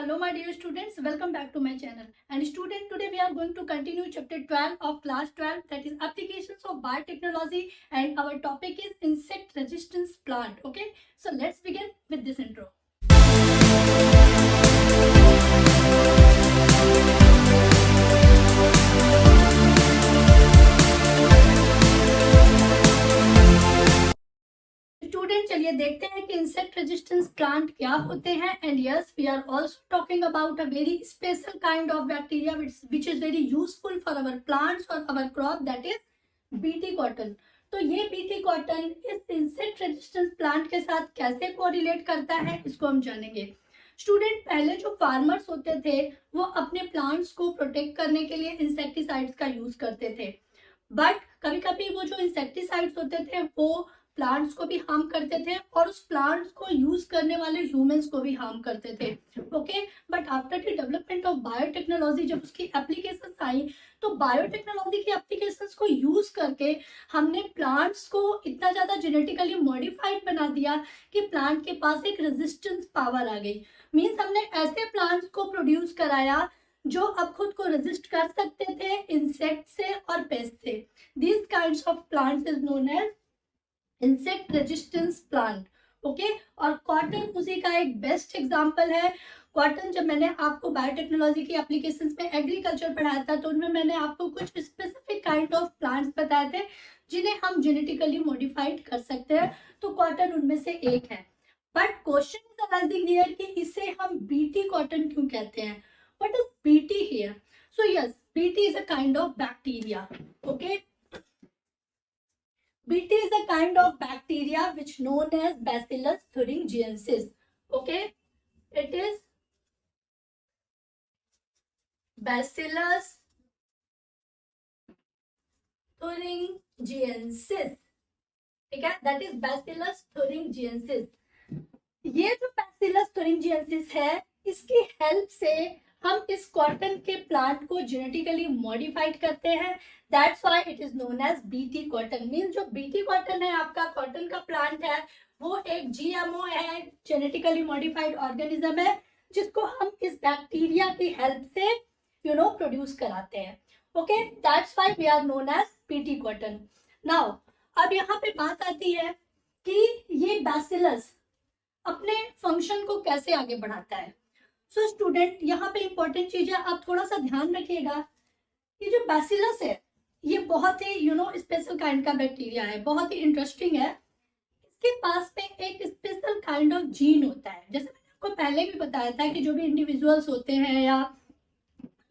Hello my dear students, welcome back to my channel. And student, today we are going to continue chapter 12 of class 12, that is applications of biotechnology, and our topic is insect resistance plant. Okay, so let's begin with this intro. Student, चलिए देखते हैं कि insect resistance plant क्या होते हैं. And yes, we are also talking about a very special kind of bacteria which is very useful for our plants और our crop, that is BT cotton. तो ये बीटी कॉटन इस insect resistance plant के साथ कैसे correlate करता है, इसको हम जानेंगे. स्टूडेंट, पहले जो फार्मर्स होते थे वो अपने प्लांट्स को प्रोटेक्ट करने के लिए इंसेक्टिसाइड्स का यूज करते थे. बट कभी कभी वो जो इंसेक्टिसाइड्स होते थे वो प्लांट्स को भी हार्म करते थे और उस प्लांट्स को यूज करने वाले ह्यूमंस को भी हार्म करते थे. Okay, but after the development of biotechnology, जब उसकी एप्लीकेशंस आई तो बायोटेक्नोलॉजी की एप्लीकेशंस को यूज करके हमने प्लांट्स को इतना ज्यादा जेनेटिकली मॉडिफाइड बना दिया कि प्लांट के पास एक रेजिस्टेंस पावर आ गई. मीन्स हमने ऐसे प्लांट्स को प्रोड्यूस कराया जो अब खुद को रेजिस्ट कर सकते थे इंसेक्ट से और पेस्ट से. These kinds of plants is known as insect resistance plant. Okay, और कॉटन उसी का एक बेस्ट एग्जांपल है. कॉटन, जब मैंने आपको बायोटेक्नोलॉजी की एप्लीकेशंस में एग्रीकल्चर पढ़ाया था तो उनमें मैंने आपको कुछ स्पेसिफिक काइंड ऑफ प्लांट्स बताए थे जिन्हें हम जेनेटिकली मॉडिफाइड कर सकते हैं. तो कॉटन उनमें से एक है. But question is arising here कि इसे हम बीटी कॉटन क्यों कहते हैं. What is BT here? So yes, BT is a kind of bacteria. Okay, BT is a kind of bacteria which known as Bacillus thuringiensis. Okay, it is Bacillus thuringiensis. ठीक है, that is Bacillus thuringiensis. ये जो Bacillus thuringiensis है, इसकी help से हम इस cotton के प्लांट को जेनेटिकली मॉडिफाइड करते हैं. That's why it is known as BT cotton. Means जो बीटी कॉटन है, आपका कॉटन का प्लांट है, वो एक जीएमओ है, जेनेटिकली मॉडिफाइड ऑर्गेनिज्म है, जिसको हम इस बैक्टीरिया की हेल्प से प्रोड्यूस कराते हैं. Okay, that's why we are known as BT cotton. Now अब यहाँ पे बात आती है कि ये बैसिलस अपने फंक्शन को कैसे आगे बढ़ाता है. सो स्टूडेंट, यहाँ पे इंपॉर्टेंट चीज है, आप थोड़ा सा ध्यान रखिएगा. ये जो बैसिलस है ये बहुत ही स्पेशल काइंड का बैक्टीरिया है, बहुत ही इंटरेस्टिंग है. इसके पास में एक स्पेशल काइंड ऑफ जीन होता है. जैसे मैंने आपको पहले भी बताया था कि जो भी इंडिविजुअल्स होते हैं या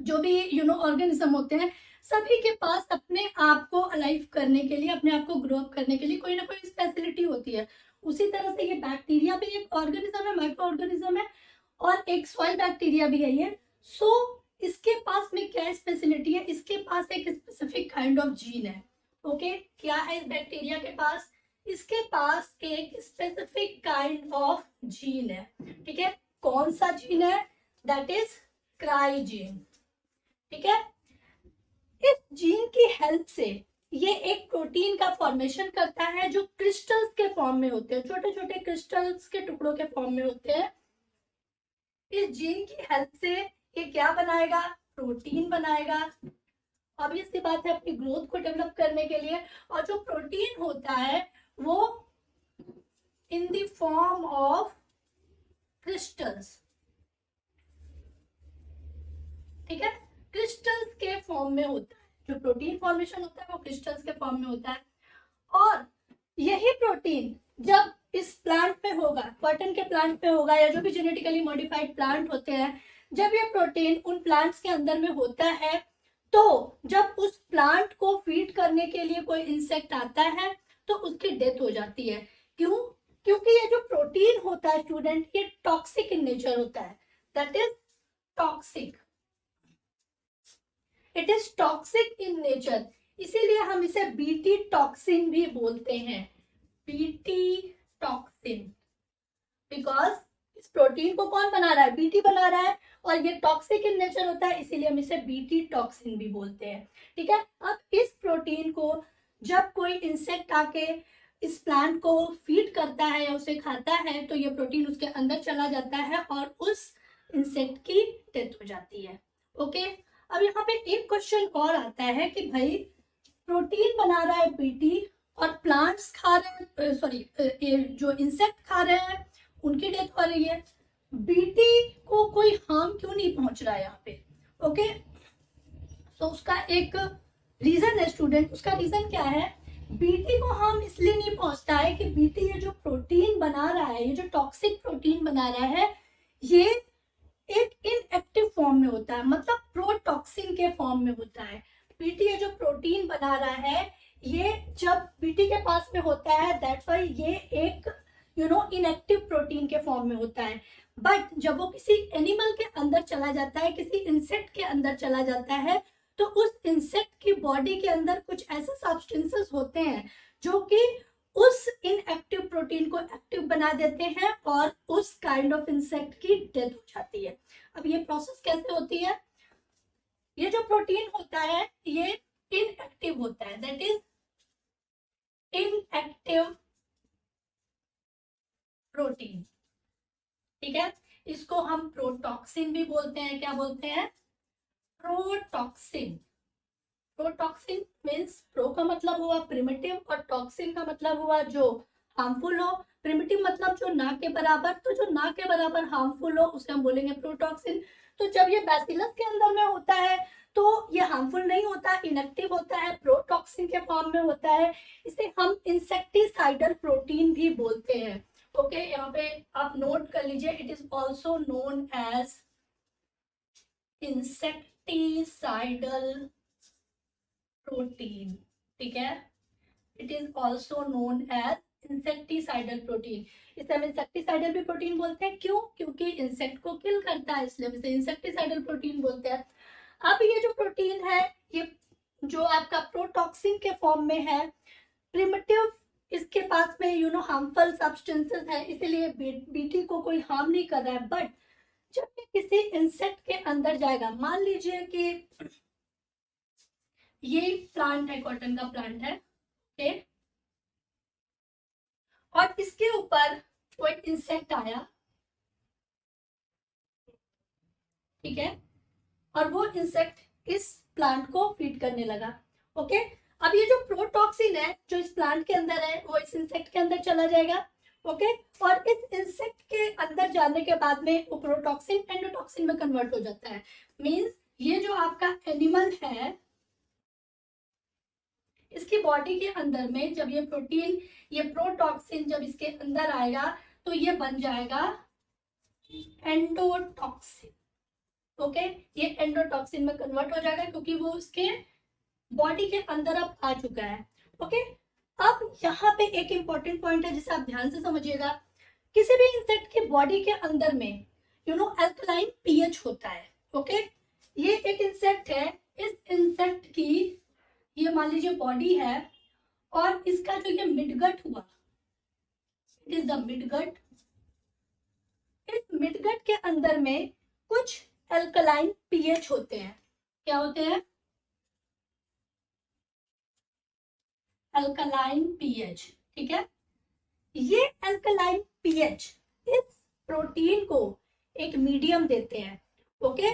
जो भी ऑर्गेनिज्म होते हैं, सभी के पास अपने आप को अलाइव करने के लिए, अपने आप को ग्रो अप करने के लिए कोई ना कोई स्पेशलिटी होती है. उसी तरह से ये बैक्टीरिया भी एक ऑर्गेनिज्म है, माइक्रो ऑर्गेनिज्म है, और एक सॉइल बैक्टीरिया भी है ये. सो इसके पास में क्या स्पेशलिटी है? इसके पास एक स्पेसिफिक काइंड ऑफ जीन है. ओके, क्या है इस बैक्टीरिया के पास? इसके पास एक स्पेसिफिक काइंड ऑफ जीन है. ठीक है, कौन सा जीन है? That is cry gene. ठीक है, इस जीन की हेल्प से ये एक प्रोटीन का फॉर्मेशन करता है जो क्रिस्टल्स के फॉर्म में होते हैं, छोटे छोटे क्रिस्टल्स के टुकड़ों के फॉर्म में होते हैं. इस जीन की हेल्प से ये क्या बनाएगा? प्रोटीन बनाएगा. ऑब्वियस सी बात है, अपनी ग्रोथ को डेवलप करने के लिए. और जो प्रोटीन होता है वो in the form of crystals. ठीक है, क्रिस्टल्स के फॉर्म में होता है. जो प्रोटीन फॉर्मेशन होता है वो क्रिस्टल्स के फॉर्म में होता है. और यही प्रोटीन जब इस प्लांट पे होगा, कॉटन के प्लांट पे होगा, या जो भी जेनेटिकली मॉडिफाइड प्लांट होते हैं, जब ये प्रोटीन उन प्लांट्स के अंदर में होता है तो जब उस प्लांट को फीड करने के लिए कोई इंसेक्ट आता है तो उसकी डेथ हो जाती है. क्यों? क्योंकि ये जो प्रोटीन होता है स्टूडेंट, ये टॉक्सिक इन नेचर होता है. That is toxic. It is toxic in nature. इसीलिए हम इसे बीटी टॉक्सिन भी बोलते हैं. बीटी टॉक्सिन, बिकॉज इस प्रोटीन को कौन बना रहा है? बीटी बना रहा है, और ये टॉक्सिक इन नेचर होता है, इसीलिए हम इसे बीटी टॉक्सिन भी बोलते हैं. ठीक है, अब इस प्रोटीन को जब कोई इंसेक्ट आके इस प्लांट को फीड करता है या उसे खाता है तो ये प्रोटीन उसके अंदर चला जाता है और उस इंसेक्ट की डेथ हो जाती है। ओके, अब यहाँ पे एक क्वेश्चन और आता है कि भाई प्रोटीन बना रहा है बीटी और प्लांट्स खा रहे हैं, सॉरी जो इंसेक्ट खा रहे हैं उनकी डेथ हो रही है, बीटी को कोई हार्म क्यों नहीं पहुंच रहा है यहाँ पे? ओके, तो उसका एक रीजन है स्टूडेंट, उसका रीजन क्या है? बीटी को हार्म इसलिए नहीं पहुंचता है कि बीटी ये जो प्रोटीन बना रहा है, ये जो टॉक्सिक प्रोटीन बना रहा है, ये एक इनएक्टिव फॉर्म में होता है, मतलब प्रोटॉक्सिन के फॉर्म में होता है। बीटी ये जो प्रोटीन बना रहा है, ये जब बीटी के पास में होता है, दैट्स व्हाई ये एक इनएक्टिव प्रोटीन के फॉर्म में होता है। बट जब वो किसी एनिमल के अंदर चला जाता है, किसी इंसेक्ट के अंदर चला जाता है, तो उस इंसेक्ट की बॉडी के अंदर कुछ ऐसे सब्सटेंसेस होते हैं जो कि उस इनएक्टिव प्रोटीन को एक्टिव बना देते हैं और उस काइंड ऑफ इंसेक्ट की डेथ हो जाती है। अब ये प्रोसेस कैसे होती है? ये जो प्रोटीन होता है ये इनएक्टिव होता है, दैट इज इनएक्टिव प्रोटीन, ठीक है। इसको हम प्रोटॉक्सिन भी बोलते हैं। क्या बोलते हैं? प्रोटॉक्सिन। प्रोटॉक्सिन मीन्स प्रो का मतलब हुआ प्रिमिटिव और टॉक्सिन का मतलब हुआ जो हार्मफुल हो। प्रिमिटिव मतलब जो ना के बराबर, तो जो ना के बराबर हार्मफुल हो उसे हम बोलेंगे प्रोटॉक्सिन। तो जब ये बैसिलस के अंदर में होता है तो ये हार्मफुल नहीं होता, इनएक्टिव होता है, प्रोटॉक्सिन के फॉर्म में होता है। इसे हम इंसेक्टिसाइडल प्रोटीन भी बोलते हैं। ओके, यहाँ पे आप नोट कर लीजिए, it is also known as insecticidal protein, ठीक है। It is also known as insecticidal protein. इसे हम इंसेक्टिसाइडल भी प्रोटीन बोलते हैं। क्यों? क्योंकि इंसेक्ट को किल करता है, इसलिए इसे इंसेक्टिसाइडल प्रोटीन बोलते हैं। अब ये जो प्रोटीन है, ये जो आपका प्रोटॉक्सिन के फॉर्म में है, प्रिमिटिव इसके पास में हार्मफुल सब्सटेंसेस है, इसीलिए बीटी को कोई हार्म नहीं कर रहा है। बट जब ये किसी इंसेक्ट के अंदर जाएगा, मान लीजिए कि ये प्लांट है, कॉटन का प्लांट है, ओके, और इसके ऊपर कोई इंसेक्ट आया, ठीक है, और वो इंसेक्ट इस प्लांट को फीड करने लगा। ओके, अब ये जो प्रोटॉक्सिन है जो इस प्लांट के अंदर है वो इस इंसेक्ट के अंदर चला जाएगा। ओके, और इस इंसेक्ट के अंदर जाने के बाद में वो प्रोटॉक्सिन एंडोटॉक्सिन में कन्वर्ट हो जाता है। मींस ये जो आपका एनिमल है, इसकी बॉडी के अंदर में जब ये प्रोटीन, ये प्रोटॉक्सिन जब इसके अंदर आएगा तो ये बन जाएगा एंडोटॉक्सिन। ओके, ये एंडोटॉक्सिन में कन्वर्ट हो जाएगा क्योंकि वो उसके बॉडी के अंदर अब आ चुका है। ओके, अब यहाँ पे एक इंपॉर्टेंट पॉइंट है जिसे आप ध्यान से समझिएगा। किसी भी इंसेक्ट की बॉडी के अंदर में अल्कलाइन पीएच होता है। ओके, ये एक इंसेक्ट है, इस इंसेक्ट की ये मान लीजिए बॉडी है और इसका जो ये मिडगट हुआ, इट इज द मिडगट। इस मिडगट के अंदर में कुछ अल्कलाइन पीएच होते हैं। क्या होते हैं? अल्कलाइन पीएच, ठीक है। ये अल्कलाइन पीएच इस प्रोटीन को एक मीडियम देते हैं। ओके,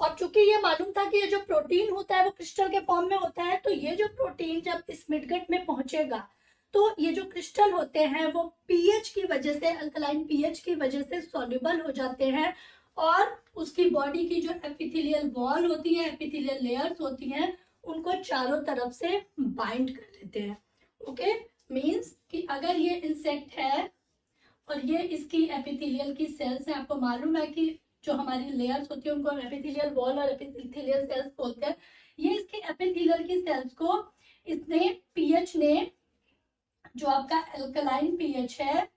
और चूंकि ये मालूम था कि ये जो प्रोटीन होता है वो क्रिस्टल के फॉर्म में होता है, तो ये जो प्रोटीन जब इस मिडगट में पहुंचेगा तो ये जो क्रिस्टल होते हैं वो पीएच की वजह से, अल्कलाइन पीएच की वजह से सॉल्युबल हो जाते हैं और उसकी बॉडी की जो एपिथेलियल वॉल होती है, एपिथेलियल लेयर्स होती हैं, उनको चारों तरफ से बाइंड कर लेते हैं। ओके, मींस कि अगर ये इंसेक्ट है और ये इसकी एपिथेलियल की सेल्स हैं, आपको मालूम है कि जो हमारी लेयर्स होती है उनको हम एपिथेलियल वॉल और एपिथेलियल सेल्स बोलते हैं। ये इसकी एपिथेलियल की सेल्स को इसने पीएच ने, जो आपका अल्कलाइन पीएच है,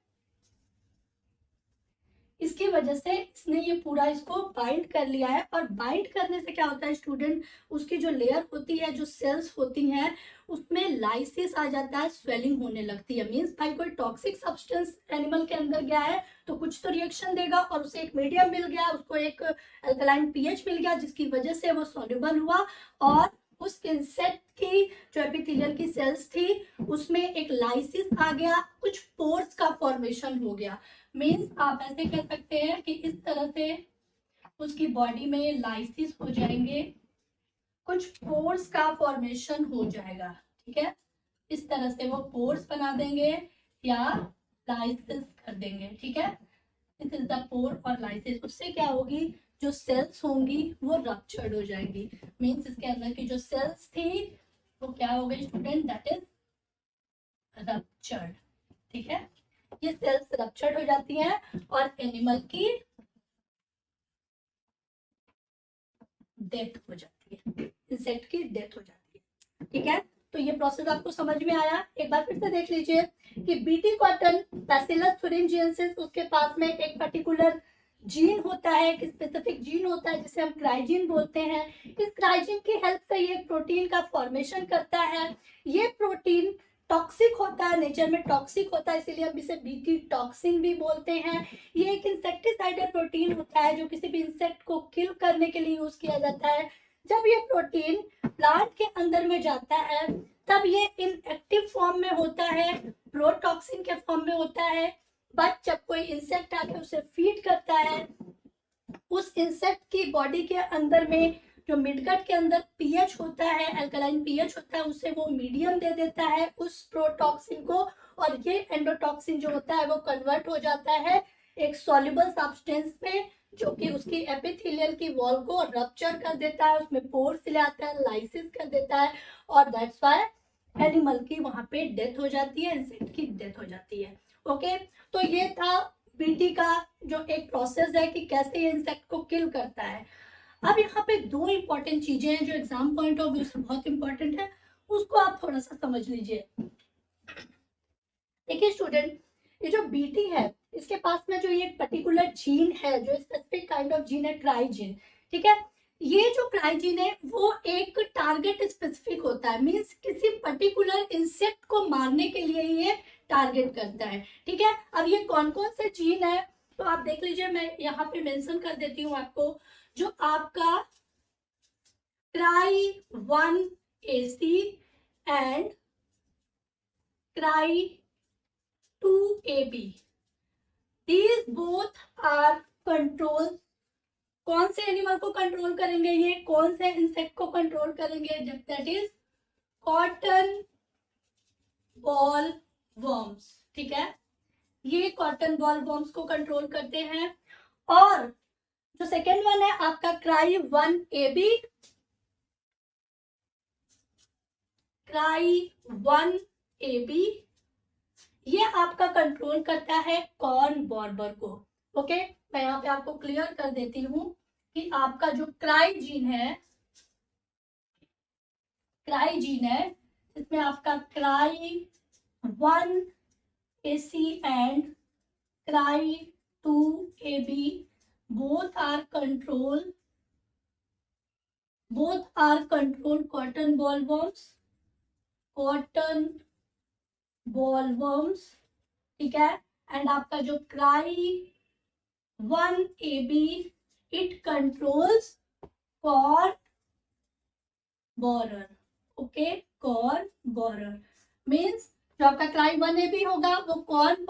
इसकी वजह से इसने ये पूरा इसको बाइंड कर लिया है। और बाइंड करने से क्या होता है स्टूडेंट, उसकी जो लेयर होती है, जो सेल्स होती हैं, उसमें लाइसिस आ जाता है, स्वेलिंग होने लगती है। मींस भाई कोई टॉक्सिक सब्सटेंस एनिमल के अंदर गया है तो कुछ तो रिएक्शन देगा और उसे एक मीडियम मिल गया, उसको एक अल्कलाइन पीएच मिल गया जिसकी वजह से वो सॉल्युबल हुआ और उस इंसेक्ट की जो एपिथेलियल की सेल्स थी उसमें एक लाइसिस आ गया, कुछ पोर्स का फॉर्मेशन हो गया। मीन्स आप ऐसे कह सकते हैं कि इस तरह से उसकी बॉडी में लाइसिस हो जाएंगे, कुछ पोर्स का फॉर्मेशन हो जाएगा, ठीक है। इस तरह से वो पोर्स बना देंगे या लाइसिस कर देंगे, ठीक है। दिस इज द पोर और लाइसिस। उससे क्या होगी, जो सेल्स होंगी वो रप्चर्ड हो जाएंगी। मीन्स इसके अंदर की जो सेल्स थी वो क्या हो गई स्टूडेंट, दैट इज रप्चर्ड, ठीक है। ये सेल्स रप्चर्ड हो जाती हैं और एनिमल की डेथ हो जाती है, इंसेक्ट की डेथ हो जाती है, ठीक है। तो ये प्रोसेस आपको समझ में आया। एक बार फिर से देख लीजिए कि बीटी कॉटन बैसिलस thuringiensis, उसके पास में एक पर्टिकुलर जीन होता है, एक स्पेसिफिक जीन होता है जिसे हम क्राइजीन बोलते हैं। इस क्राइजीन की हेल्प से ये प्रोटीन का फॉर्मेशन करता है। ये प्रोटीन टॉक्सिक होता है, नेचर में टॉक्सिक होता है, इसीलिए हम इसे बीटी टॉक्सिन भी बोलते हैं। ये एक इंसेक्टिसाइडल प्रोटीन होता है जो किसी भी इंसेक्ट को किल करने के लिए यूज किया जाता है। जब ये प्रोटीन प्लांट के अंदर में जाता है तब ये इनएक्टिव फॉर्म में होता है, प्रोटॉक्सिन के फॉर्म में होता है। बट जब कोई इंसेक्ट आके उसे फीड करता है, उस इंसेक्ट की बॉडी के अंदर में जो मिडगट के अंदर पीएच होता है, अल्कलाइन पीएच होता है, उसे वो मीडियम दे देता है उस प्रोटॉक्सिन को, और ये एंडोटॉक्सिन जो होता है वो कन्वर्ट हो जाता है एक सॉल्युबल सब्सटेंस में, जो कि उसकी एपिथेलियल की वॉल को रप्चर कर देता है, उसमें पोर्स ले आता है, लाइसिस कर देता है, और दैट्स व्हाई एनिमल की वहां पे डेथ हो जाती है, इंसेक्ट की डेथ हो जाती है। ओके, तो ये था बीटी का जो एक प्रोसेस है कि कैसे ये इंसेक्ट को किल करता है। अब यहाँ पे दो इंपॉर्टेंट चीजें हैं जो एग्जाम पॉइंट ऑफ व्यू से बहुत इंपॉर्टेंट है, उसको आप थोड़ा सा समझ लीजिए। देखिए स्टूडेंट, ये जो बीटी है इसके पास में जो ये पर्टिकुलर जीन है, जो स्पेसिफिक काइंड ऑफ जीन है क्राइजीन, ठीक है। ये जो क्राइजीन है वो एक टारगेट स्पेसिफिक होता है, मींस किसी पर्टिकुलर इंसेक्ट को मारने के लिए ये टारगेट करता है, ठीक है। अब ये कौन कौन से जीन है तो आप देख लीजिए, मैं यहाँ पे मेंशन कर देती हूँ आपको। जो आपका cry1AC and cry2AB, these both are controls। कौन से एनिमल को कंट्रोल करेंगे, ये कौन से इंसेक्ट को कंट्रोल करेंगे, that is cotton ball worms, ठीक है। ये कॉटन बॉल वर्म्स को कंट्रोल करते हैं। और जो सेकेंड वन है आपका cry1AB, cry1AB, ये आपका कंट्रोल करता है कॉर्न बॉर्बर को। ओके, मैं यहाँ पे आपको क्लियर कर देती हूँ कि आपका जो क्राई जीन है इसमें आपका cry1AC and cry2AB both are control cotton ball worms, ठीक है। एंड आपका जो cry1AB it controls corn borer. Okay, corn borer means जो आपका cry1AB होगा वो कॉर्न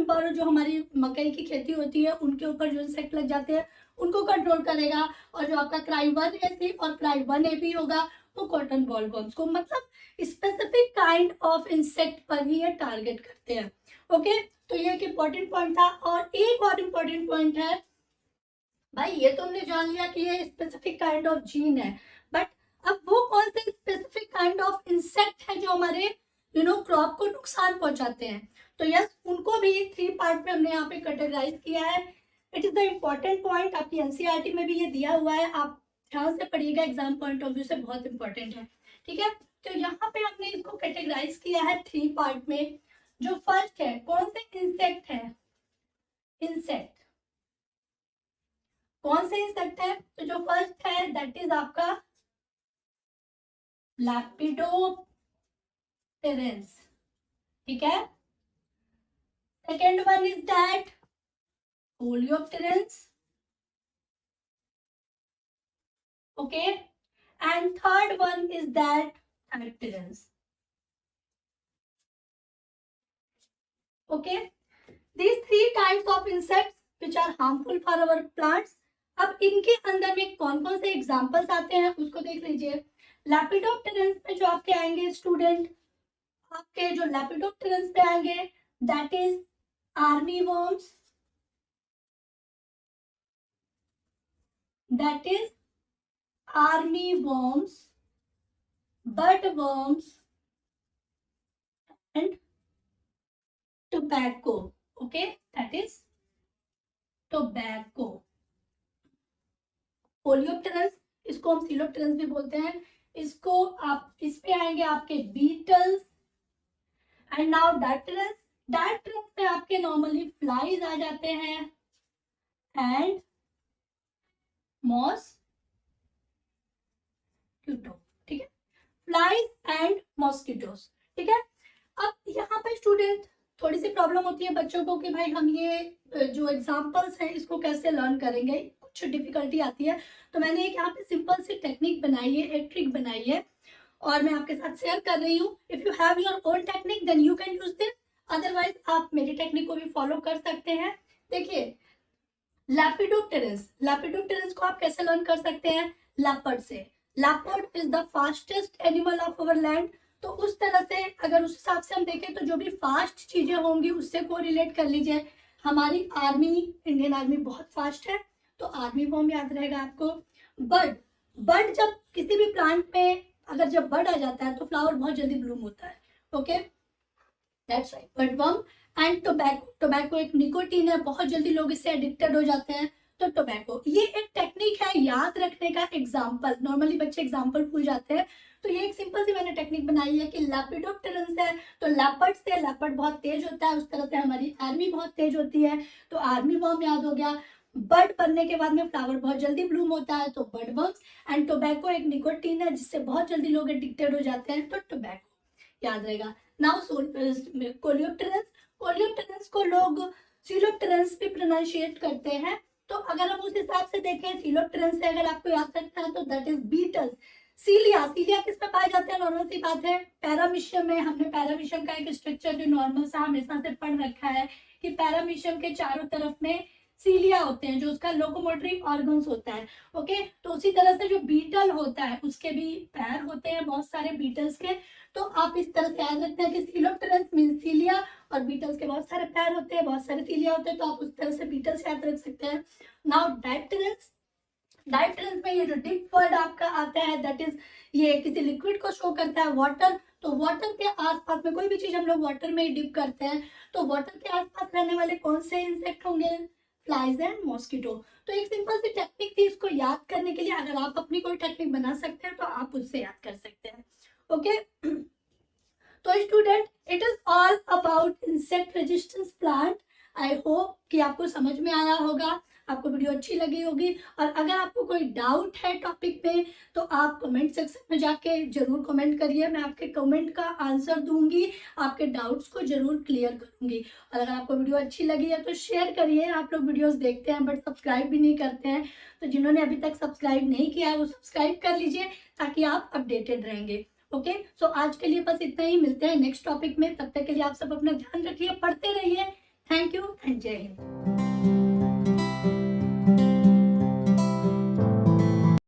बोरर जो हमारी मकई की खेती होती है उनके ऊपर जो इंसेक्ट लग जाते हैं उनको कंट्रोल करेगा, और जो आपका cry1AC और cry1AB होगा वो कॉटन बॉल वर्म्स को, मतलब स्पेसिफिक काइंड ऑफ इंसेक्ट पर ही ये टारगेट करते हैं। ओके, तो ये एक इंपॉर्टेंट पॉइंट था। और एक और इंपॉर्टेंट पॉइंट है भाई, ये तो हमने जान लिया कि ये स्पेसिफिक काइंड ऑफ जीन है, बट अब वो कौन से स्पेसिफिक काइंड ऑफ इंसेक्ट है जो हमारे क्रॉप को नुकसान पहुंचाते हैं। तो यस, उनको भी 3 पार्ट में हमने यहाँ पे कैटेगराइज किया है। It is the important point, आपकी एनसीईआरटी में भी ये दिया हुआ है, आप ध्यान से पढ़िएगा, एग्जाम पॉइंट ऑफ व्यू से बहुत इंपॉर्टेंट है, ठीक है। तो यहाँ पे हमने इसको कैटेगराइज किया है 3 पार्ट में। जो फर्स्ट है, कौन से इंसेक्ट है, कौन से इंसेक्ट है, तो जो फर्स्ट है दैट इज आपका लैपिडोप्टेरेंस, ठीक है। Second one is that coleopterans, okay, and third one is that thelepterans. Okay, these 3 types of insects which are harmful for our plants अब इनके अंदर में कौन कौन से एग्जाम्पल्स आते हैं उसको देख लीजिए। लैपिडोप्टेरन्स में जो आपके आएंगे स्टूडेंट, आपके जो लैपिडोप्टेरन्स पे आएंगे that is army worms, that is army worms, bud worms and tobacco. Okay, that is tobacco. कोलियोप्टेरस, इसको हम सिलोप्टेरस भी बोलते हैं। इसको आप इस पे आएंगे आपके बीटल्स एंड नाउ डायप्टेरस। डायप्टेरस में आपके नॉर्मली फ्लाइज आ जाते हैं एंड मॉस्किटो, ठीक है, फ्लाइज एंड मॉस्किटोस, ठीक है। अब यहाँ पे स्टूडेंट थोड़ी सी प्रॉब्लम होती है बच्चों को कि भाई हम ये जो एग्जांपल्स हैं इसको कैसे लर्न करेंगे, कुछ डिफिकल्टी आती है। तो मैंने एक यहाँ पे सिंपल सी टेक्निक बनाई है, एक ट्रिक बनाई है और मैं आपके साथ शेयर कर रही हूँ। If you have your own technique then you can use this, otherwise आप मेरी टेक्निक को भी फॉलो कर सकते हैं। देखिए लैपिडोप्टेरस, लैपिडोप्टेरस को आप कैसे लर्न कर सकते हैं, लेपर्ड से। Leopard is the fastest animal of our land. तो उस तरह से अगर उस हिसाब से हम देखें तो जो भी फास्ट चीजें होंगी उससे को रिलेट कर लीजिए। हमारी आर्मी, इंडियन आर्मी बहुत फास्ट है तो आर्मी वर्म याद रहेगा आपको। बर्ड, बर्ड जब किसी भी प्लांट में अगर जब बर्ड आ जाता है तो फ्लावर बहुत जल्दी ब्लूम होता है। Okay, that's right, bird worm. And tobacco, tobacco एक निकोटीन है, बहुत जल्दी लोग इससे एडिक्टेड हो जाते हैं। तो टोबैको, ये एक टेक्निक है याद रखने का, एग्जाम्पल। नॉर्मली बच्चे एग्जाम्पल भूल जाते हैं, तो ये एक सिंपल सी मैंने टेक्निक बनाई है कि लैपिडोप्टेरस है तो लेपर्ड से, लेपर्ड बहुत तेज होता है, उस तरह से हमारी आर्मी बहुत तेज होती है तो आर्मी वर्म याद हो गया। बर्ड बनने के बाद में फ्लावर बहुत जल्दी ब्लूम होता है तो बर्ड वर्म्स। एंड टोबैको एक निकोटीन है जिससे बहुत जल्दी लोग एडिक्टेड हो जाते हैं तो टोबैको याद रहेगा। नाउ कोलियोप्टेरस, कोलियोप्टेरस को लोग सिलोप्टेरस भी प्रोनाउंशिएट करते हैं। तो अगर हम उस हिसाब से देखें सिलोप्टेरस से अगर आपको याद रखना है तो दैट इज बीटल्स। सीलिया, सीलिया किस में पाए जाते हैं, नॉर्मल सी बात है पैरामीशियम में। हमने पैरामीशियम का एक स्ट्रक्चर जो नॉर्मल सा हमेशा से पढ़ रखा है कि पैरामीशियम के चारों तरफ में सीलिया होते हैं जो उसका लोकोमोटरी ऑर्गन्स होता है। ओके, तो उसी तरह से जो बीटल होता है उसके भी पैर होते हैं बहुत सारे बीटल्स के। तो आप इस तरह से याद रखते हैं कि सिलोप्टेरस मीन सीलिया और बीटल्स के बहुत सारे पैर होते हैं, बहुत सारे सीलिया होते हैं, तो आप उस तरह से बीटल्स याद रख सकते हैं। नाउ डायप्टेरस, डायप्टेरस में ये जो डिप वर्ड आपका आता है दैट इज, ये किसी लिक्विड को शो करता है, वाटर। तो वाटर के आसपास में कोई भी चीज हम लोग वाटर में ही डिप करते हैं तो वाटर के आसपास रहने वाले कौन से इंसेक्ट होंगे, फ्लाइज एंड मॉस्किटो। तो एक सिंपल सी टेक्निक थी इसको याद करने के लिए। अगर आप अपनी कोई टेक्निक बना सकते हैं तो आप उससे याद कर सकते हैं। ओके, तो student it is all about insect resistance plant. I hope कि आपको समझ में आया होगा, आपको वीडियो अच्छी लगी होगी। और अगर आपको कोई डाउट है टॉपिक पे तो आप कमेंट सेक्शन में जाके जरूर कमेंट करिए, मैं आपके कमेंट का आंसर दूंगी, आपके डाउट्स को जरूर क्लियर करूंगी। और अगर आपको वीडियो अच्छी लगी है तो शेयर करिए। आप लोग वीडियोस देखते हैं बट सब्सक्राइब भी नहीं करते हैं, तो जिन्होंने अभी तक सब्सक्राइब नहीं किया है वो सब्सक्राइब कर लीजिए ताकि आप अपडेटेड रहेंगे। ओके, सो आज के लिए बस इतना ही, मिलते हैं नेक्स्ट टॉपिक में। तब तक के लिए आप सब अपना ध्यान रखिए, पढ़ते रहिए। थैंक यू एंड जय हिंद।